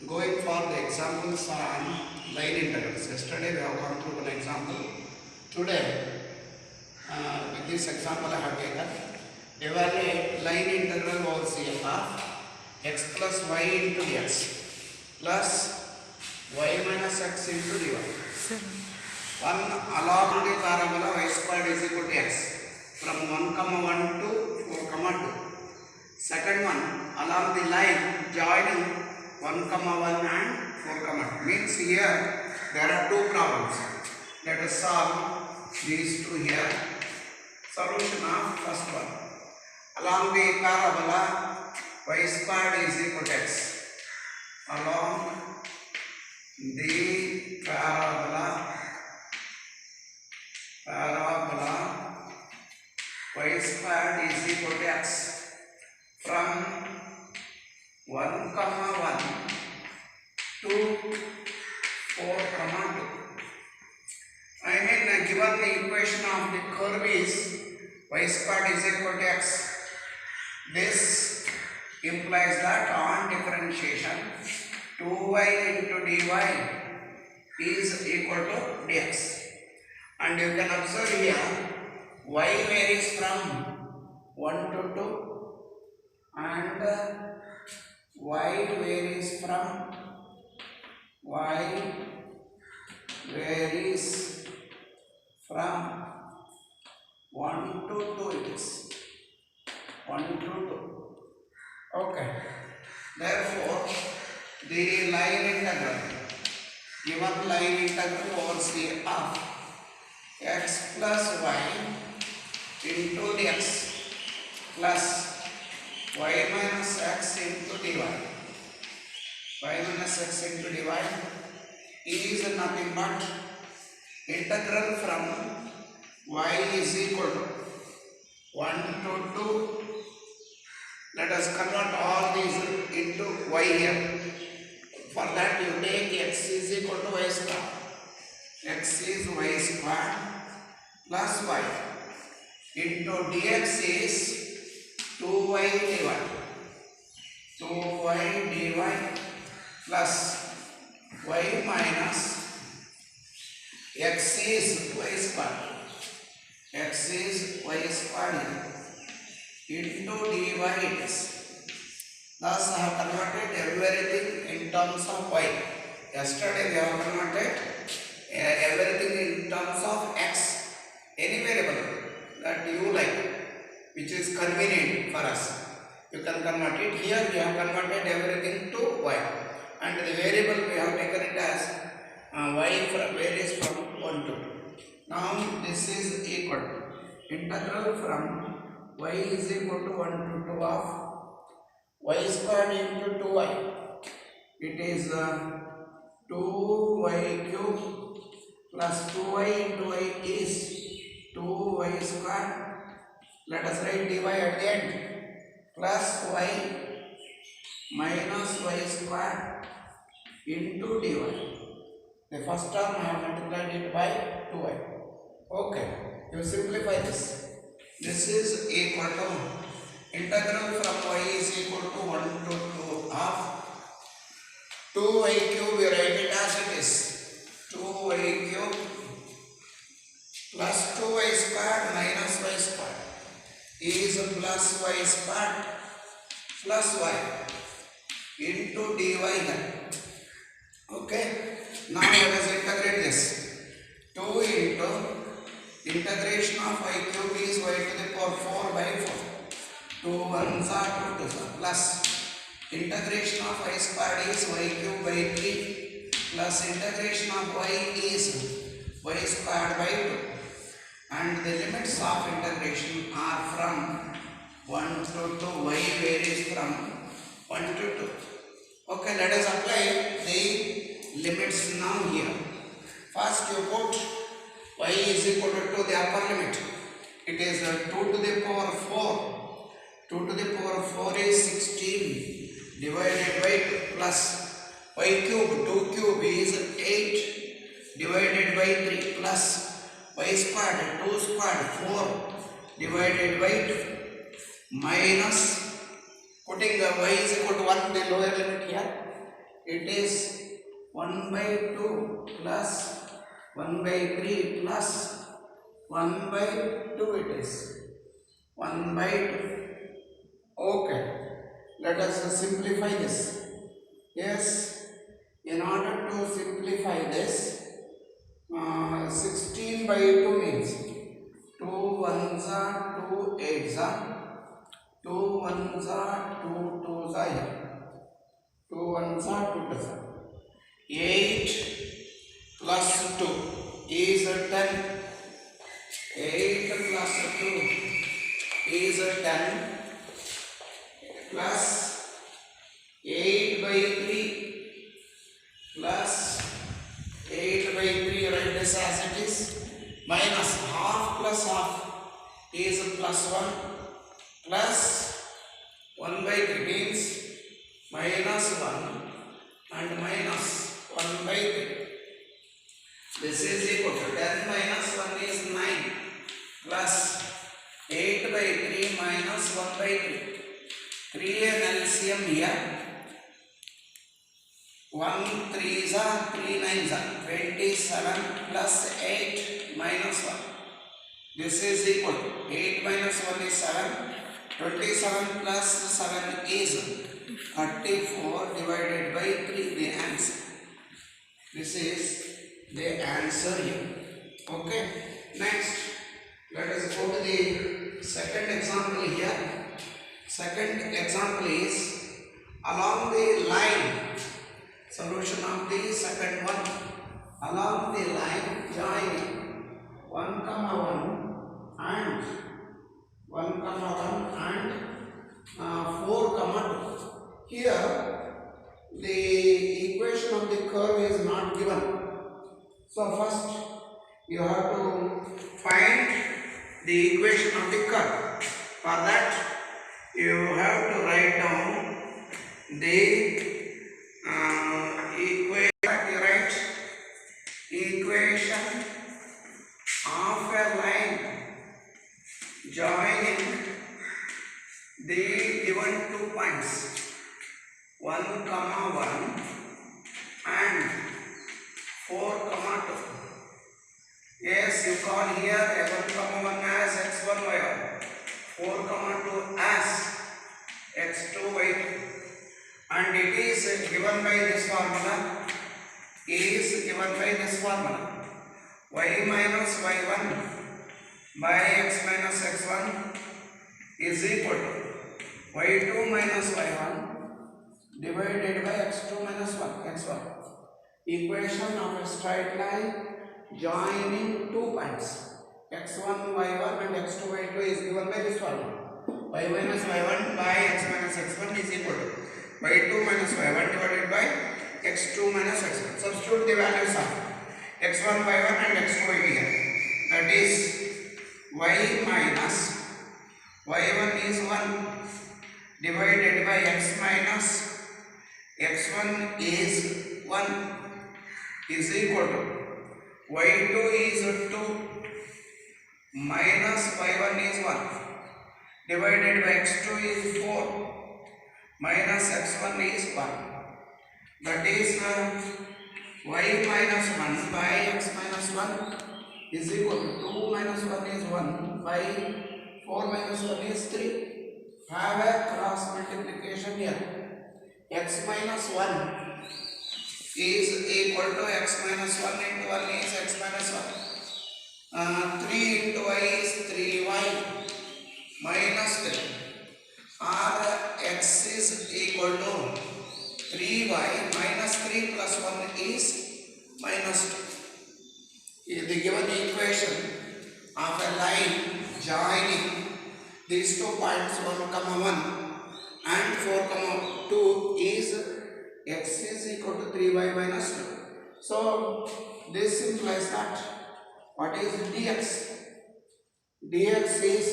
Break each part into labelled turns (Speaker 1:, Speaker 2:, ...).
Speaker 1: Going for the examples on line integrals. Yesterday we have gone through an example. Today, with this example I have taken, evaluate line integral over CF of x plus y into dx plus y minus x into dy. One along the parabola y squared is equal to x from 1, 1 to 4, 2. Second one along the line joining 1, 1 and 4, 2. Means here there are two problems. Let us solve these two here. Solution of first one. Along the parabola y squared is equal to x. Along the parabola y squared is equal to x from 1, 1 to 4, 2. I mean, given the equation of the curve is y squared is equal to x. This implies that on differentiation 2y into dy is equal to dx. And you can observe here y varies from 1 to 2 and y varies from 1 to 2. It is 1 to 2. Okay. Therefore, the line integral, given line integral over C of x plus y into dx plus y minus x into dy. Y minus x into dy is nothing but integral from y is equal to 1 to 2. Let us convert all these into y here. For that you take x is equal to y square. X is y square plus y into dx is 2y dy. 2y dy plus y minus x is y square. X is y square into dy it is. Thus I have converted everything in terms of y. Yesterday we have converted everything in terms of x. Any variable that you like, which is convenient for us, you can convert it. Here we have converted everything to y, and the variable we have taken it as y varies from 1 to 2. Now this is equal to integral from y is equal to 1 to 2 of y squared into 2y. It is 2y cube plus 2y into y is 2y squared. Let us write dy at the end plus y minus y squared into dy. The first term I have multiplied it by 2y. Okay, you simplify this. This is equal to integral from y is equal to 1 to 2 of 2y cube. We write it as it is 2y cube plus 2y squared minus y squared is plus y squared plus y into dy then. Okay, now let us integrate this. 2 into integration of y cube is y to the power 4 by 4. 2 1s are 2 2s are plus integration of y squared is y cube by 3 plus integration of y is y squared by 2. And the limits of integration are from 1 to 2. Y varies from 1 to 2. Okay, let us apply the limits now here. First you put y is equal to the upper limit. It is 2 to the power 4. 2 to the power 4 is 16 divided by 2 plus y cube 2 cube is 8 divided by 3 plus y squared 2 squared 4 divided by 2 minus putting y is equal to 1 the lower limit here it is 1 by 2 plus 1 by 3 plus 1 by 2 it is 1 by 2. Okay, let us simplify this. Yes, in order to simplify this, 16 by 2 means 2 ones are 2 eights are 2 ones are 2 twos are 2 ones are 2 twos are 8 plus 2 is 10. 8 plus 2 is 10 plus 8 by 3 plus 8 by 3, write this as it is, minus half plus half is plus 1 plus 1 by 3 means minus 1 and minus 1 by 3. This is equal to 10 minus 1 is 9 plus 8 by 3 minus 1 by 3. 3 and LCM here. 1 3s are 3 9s are 27 plus 8 minus 1. This is equal to 8 minus 1 is 7. 27 plus 7 is 34 divided by 3, the answer. This is the answer here. Okay. Next, let us go to the second example here. Second example is along the line. Solution of the second one. Along the line joining 1 comma 1 and 1 comma 1 and 4 comma 2. Here the equation of the curve is not given. So first you have to find the equation of the curve. For that you have to write down the equation of a line joining the given 2 points 1 comma 1 and 4 comma 2. Yes, you call here 1 comma 1 as x1 y1, 4 comma 2 as x2 y2, and it is given by this formula. Y minus y1 by x minus x1 is equal to y2 minus y1 divided by x2 minus x1. Equation of a straight line joining 2 points x1 y1 and x2 y2 is given by this formula. Y minus y1 by x minus x1 is equal to y2 minus y1 divided by x2 minus x1. Substitute the values of x1 y1 and x2 y2 here. That is y minus y1 is 1 divided by x minus x1 is 1 is equal to y2 is 2 minus y1 is 1 divided by x2 is 4 minus x1 is 1. That is y minus 1 by x minus 1 is equal to 2 minus 1 is 1 by 4 minus 1 is 3. Have a cross multiplication here. X minus 1 is equal to x minus 1 into 1 is x minus 1. 3 into y is 3y minus 3. Or x is equal to 3y minus 3 plus 1 is minus 2. The given equation of a line joining these 2 points 1 comma 1 and 4 comma 2 is x is equal to 3y minus 2. So this implies that what is dx? Dx is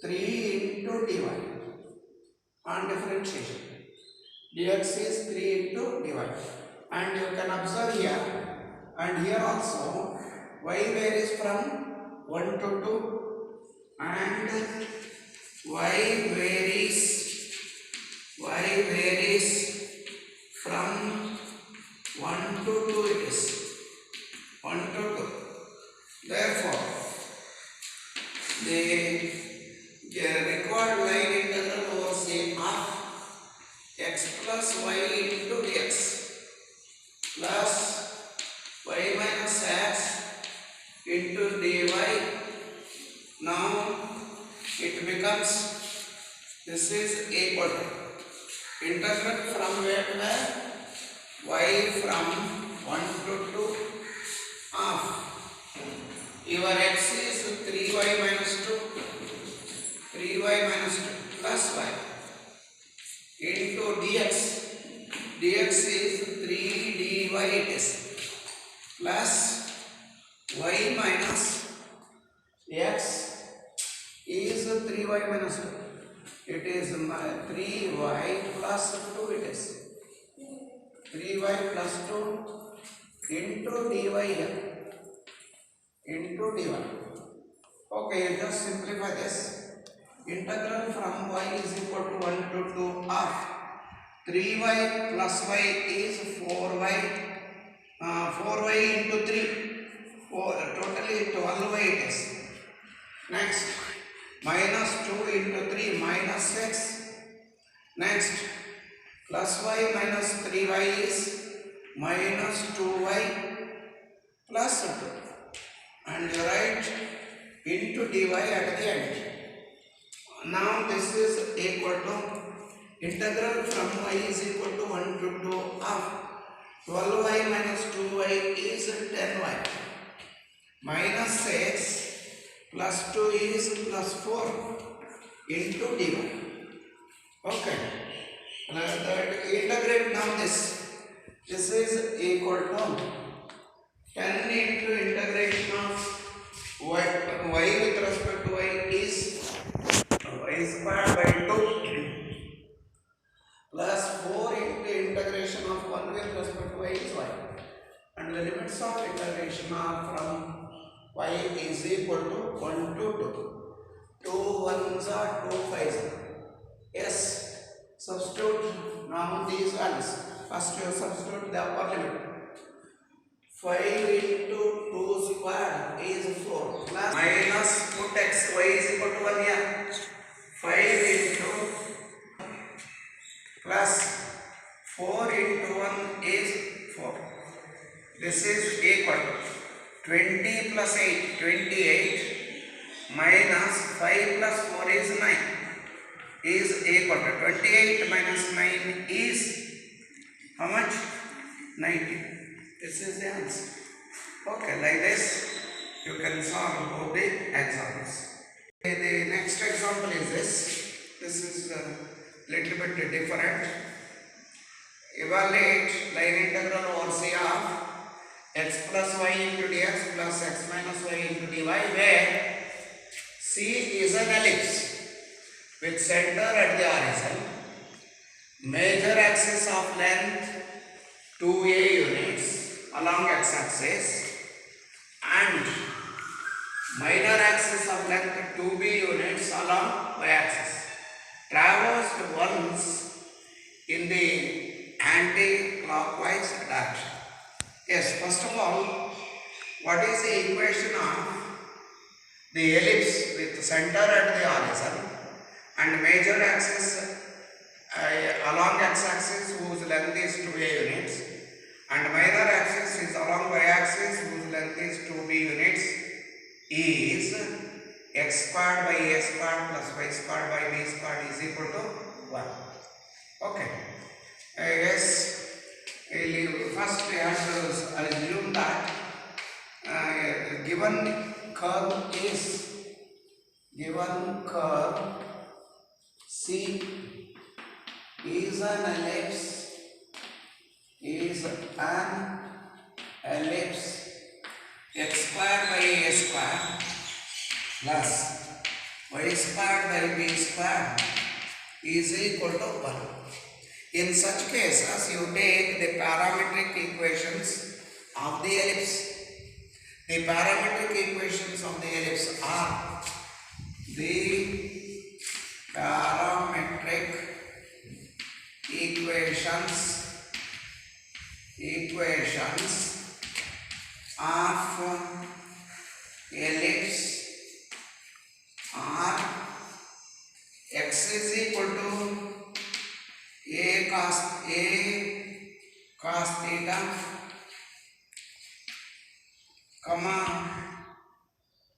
Speaker 1: 3 into dy on differentiation. Dx is 3 into dy, and you can observe here and here also y varies from 1 to 2 and y varies from 1 to 2 it is 1 to 2. Therefore, the required line integral over C of x plus y into dx plus y minus x into dy. Now it becomes, this is equal to integral from where to where? Y from 1 to 2 of your x is 3y minus 2, 3y minus 2 plus y into dx. dx is 3 dy it is plus y minus x is 3y minus 2. It is 3y plus 2 it is 3y plus 2 into dy here into dy. Okay, just simplify this. Integral from y is equal to 1 to 2 of 3y plus y is 4y, 4y into 3, totally 12y it is. Next, minus 2 into 3 minus 6. Next, plus y minus 3y is minus 2y plus 2. And you write into dy at the end. Now this is equal to integral from y is equal to 1 to 2 of 12y minus 2y is 10y minus 6 plus 2 is plus 4 into dy. Okay. Integrate now this. This is equal to 10 into integration of y with respect to y is y squared by 2 plus 4 into integration of 1 with respect to y is y. And the limits of integration are from y is equal to 1 to 2. 2 1s are 2 5s. Yes, substitute now these values. First you substitute the upper limit. 5 into 2 squared is 4 plus minus put x y is equal to 1 here. 5 into plus 4 into 1 is 4. This is equal to 20 plus 8, 28 minus 5 plus 4 is 9 is equal to 28 minus 9 is how much? 19. This is the answer. Okay, like this you can solve both the examples. Okay, the next example is this. This is a little bit different. Evaluate line integral over C of x plus y into dx plus x minus y into dy where C is an ellipse with center at the horizon, major axis of length 2a units along x-axis and minor axis of length 2b units along y-axis, traversed once in the anti-clockwise direction. Yes, first of all, what is the equation of the ellipse with center at the horizon and major axis along x-axis whose length is 2a units and minor axis is along y-axis whose length is 2b units is x squared by a squared plus y squared by b squared is equal to 1. Okay. Yes, first we have to assume that given curve C is an ellipse x squared by a squared plus y squared by b squared is equal to 1. In such cases, you take the parametric equations of the ellipse. The parametric equations of the ellipse are the parametric equations equations of ellipse are x is equal to a cos theta, comma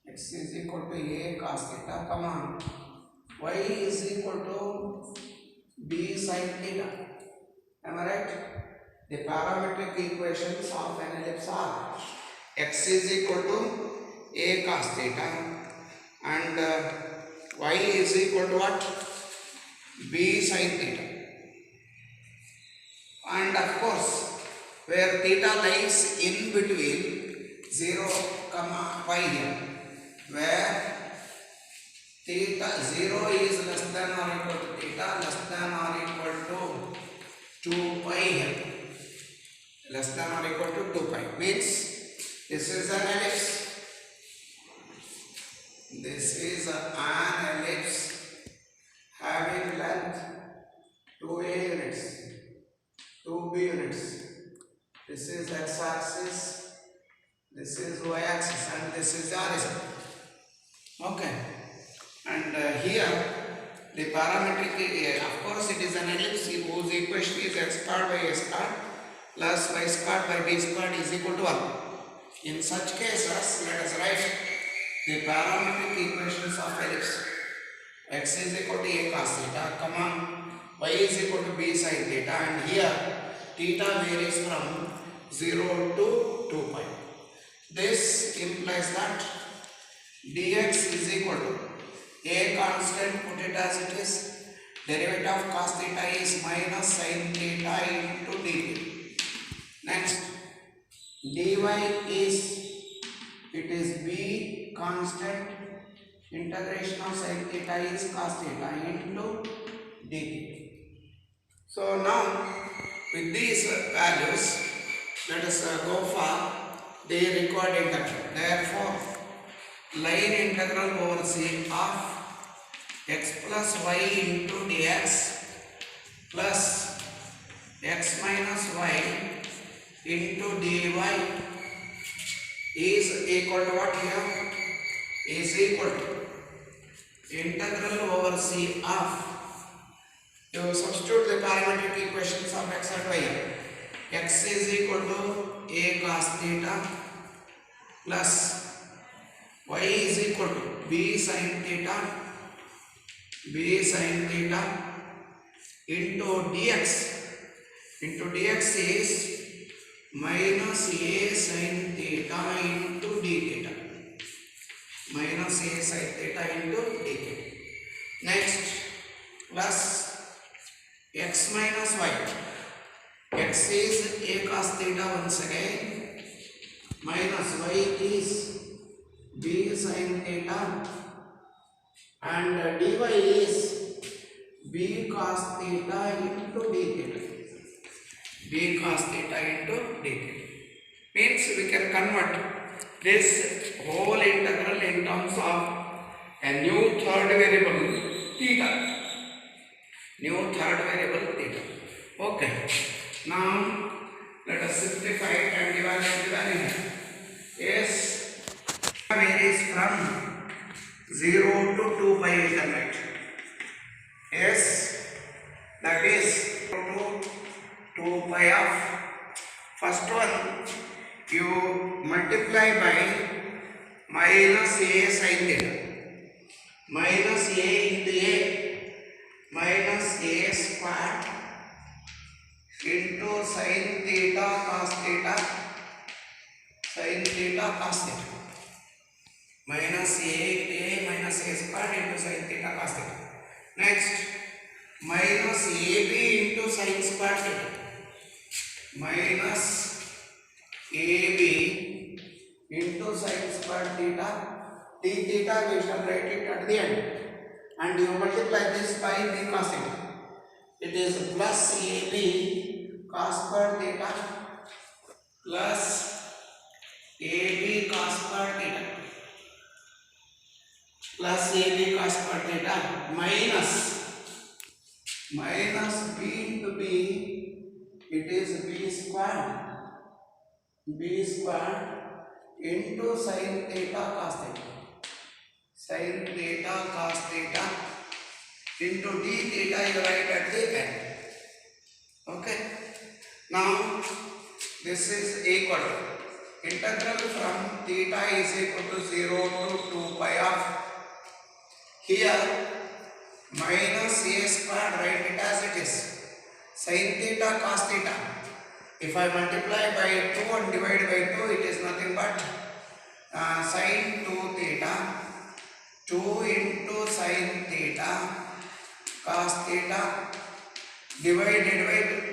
Speaker 1: x is equal to a cos theta, comma y is equal to b sin theta. Am I right? The parametric equations of an ellipse are x is equal to a cos theta and y is equal to what? B sin theta. And of course, where theta lies in between 0, pi here, where theta 0 is less than or equal to theta less than or equal to 2 pi here, less than or equal to 2 pi, means this is an ellipse. This is an ellipse having length 2a units, 2b units. This is x-axis, this is y-axis, and this is the horizon. Okay, and here the parametric, of course it is an ellipse whose equation is x squared by a squared plus y squared by b squared is equal to 1. In such cases, let us write the parametric equations of ellipse. X is equal to a cos theta, comma y is equal to b sin theta, and here theta varies from 0 to 2 pi. This implies that dx is equal to a constant, put it as it is, derivative of cos theta is minus sin theta into dt. Next, dy is, it is b constant, integration of sin theta is cos theta into dt. So now with these values, let us go for the required integral. Therefore, line integral over c of x plus y into dx plus x minus y into dy is equal to what here? Is equal to integral over c of, you substitute the parametric equations of x and y. X is equal to a cos theta plus y is equal to b sin theta into dx. Into dx is minus a sin theta into d theta. Minus a sin theta into d theta. Next, plus x minus y. X is a cos theta once again, minus y is b sin theta, and dy is b cos theta into d theta. B cos theta into d theta. Means we can convert this whole integral in terms of a new third variable theta. New third variable theta. Okay. Now let us simplify it and evaluate the value. Yes, varies from 0 to 2 pi we can write. Yes, that is 2 pi of first one you multiply by minus a sin theta. Minus a into a minus a squared into sin theta cos theta, sin theta cos theta. Minus a into a minus a squared into sin theta cos theta. Next, minus ab into sin squared theta. Minus ab into sin squared theta. D theta we shall write it at the end. And you multiply this by b cos theta. It is plus ab cos squared theta plus ab cos squared theta plus ab cos squared theta minus b into b, it is b squared b square into sin theta cos theta. Sin theta cos theta into d theta you write at the end. Okay. Now this is equal to integral from theta is equal to 0 to 2 pi of here minus a square, write it as it is, sin theta cos theta. If I multiply by 2 and divide by 2, it is nothing but sin 2 theta, 2 into sin theta cos theta divided by 2,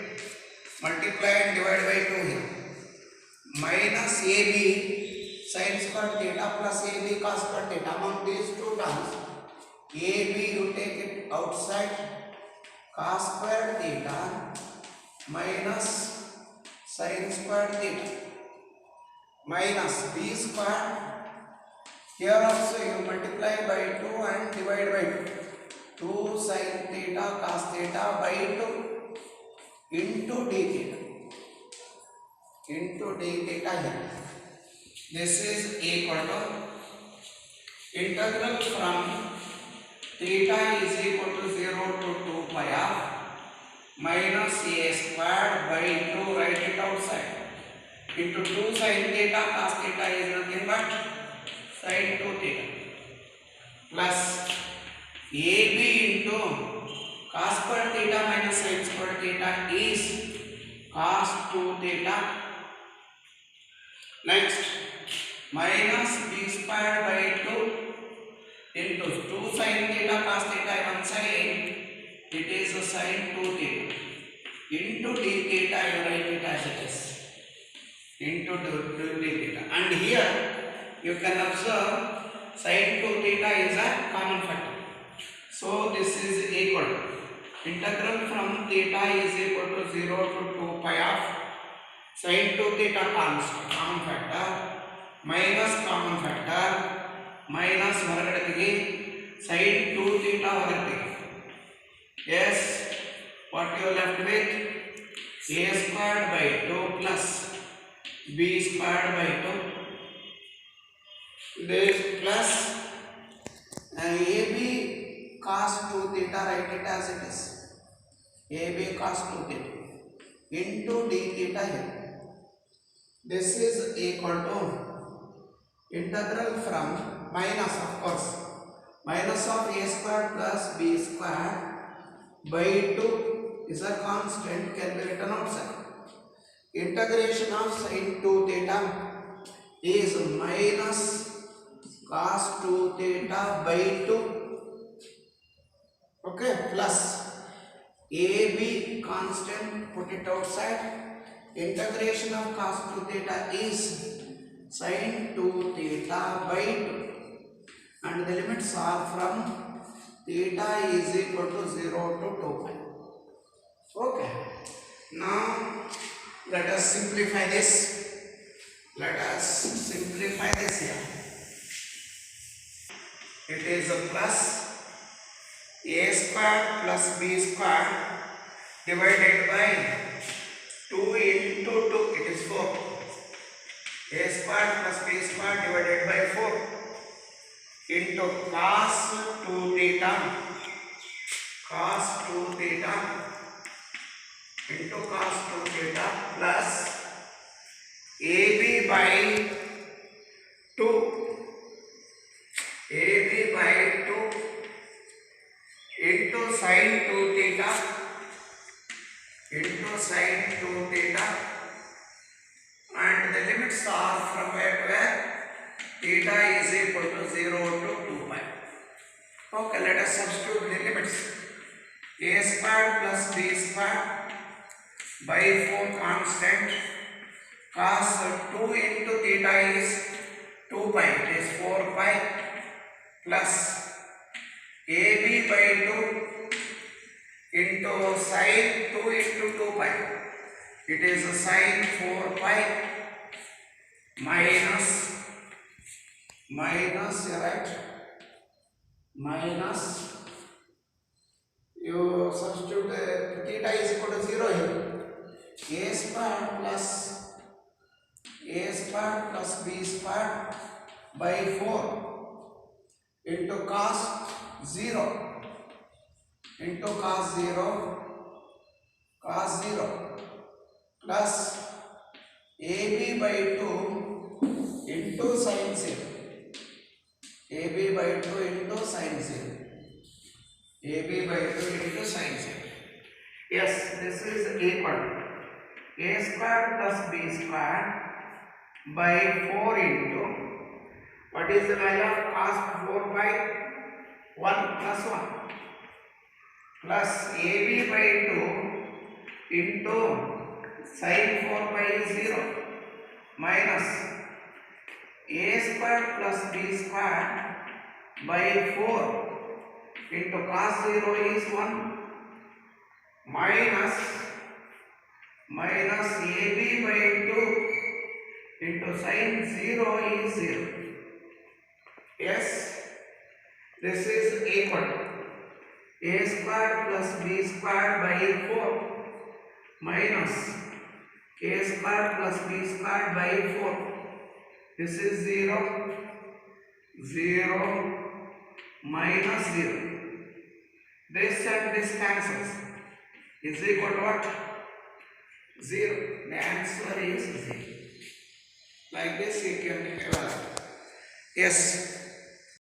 Speaker 1: multiply and divide by 2 here, minus ab sin square theta plus ab cos square theta. Among these two terms, ab you take it outside, cos square theta minus sin square theta minus b square. Here also you multiply by 2 and divide by 2, 2 sin theta cos theta by 2 into d theta, into d theta here. This is equal to integral from theta is equal to 0 to 2 pi of minus a square by 2, write it outside, into 2 sin theta cos theta is nothing but sin 2 theta plus ab into cos square theta minus sin square theta is cos 2 theta. Next, minus b square by 2 into 2 sin theta cos theta one side, it is a sin 2 theta into d theta, you write it as it is, into d theta. And here you can observe sin 2 theta is a common factor. So this is equal to integral from theta is equal to 0 to 2 pi of sin 2 theta constant, common factor, minus common factor, minus ಹೊರಗಡೆಗೆ sin 2 theta ಹೊರಗಡೆಗೆ. Yes, what you left with a squared by 2 plus b squared by 2, this plus ab cos 2 theta, write it as it is, ab cos 2 theta into d theta here. This is equal to integral from minus, of course, minus of a square plus b square by 2 is a constant, can be written outside. Integration of sin 2 theta is minus cos 2 theta by 2, okay, plus ab constant, put it outside. Integration of cos 2 theta is sin 2 theta by 2 and the limits are from theta is equal to 0 to 2 pi. Okay, now let us simplify this. Let us simplify this here. It is a plus a square plus b square divided by 2 into 2, it is 4. A square plus b square divided by 4 into cos 2 theta, cos 2 theta into cos 2 theta plus ab by 2, ab by 2 into sin 2 theta, into sin 2 theta, and the limits are from where to where? Theta is equal to 0 to 2 pi. Okay, let us substitute the limits. A square plus b square by 4 constant, cos 2 into theta is 2 pi, it is 4 pi, plus ab by 2 into sin 2 into 2 pi, it is sin 4 pi minus, right, minus, you substitute theta is equal to 0 here, a square plus a square plus b square by 4 into cos 0 into cos 0 plus ab by 2 into sin 0 ab by 2 into sin 0 ab by 2 into sin 0. Yes, this is equal to a square plus b square by 4 into what is the value of cos 4 by 1 plus 1 plus ab by 2 into sin 4 by 0 minus a square plus b square by 4 into cos 0 is 1 minus ab by 2 into sin 0 is 0. Yes, this is equal to a square plus b square by 4 minus a square plus b square by 4. This is 0 minus 0. This and this cancels. Is equal to what? 0. The answer is 0. Like this you can evaluate. Yes.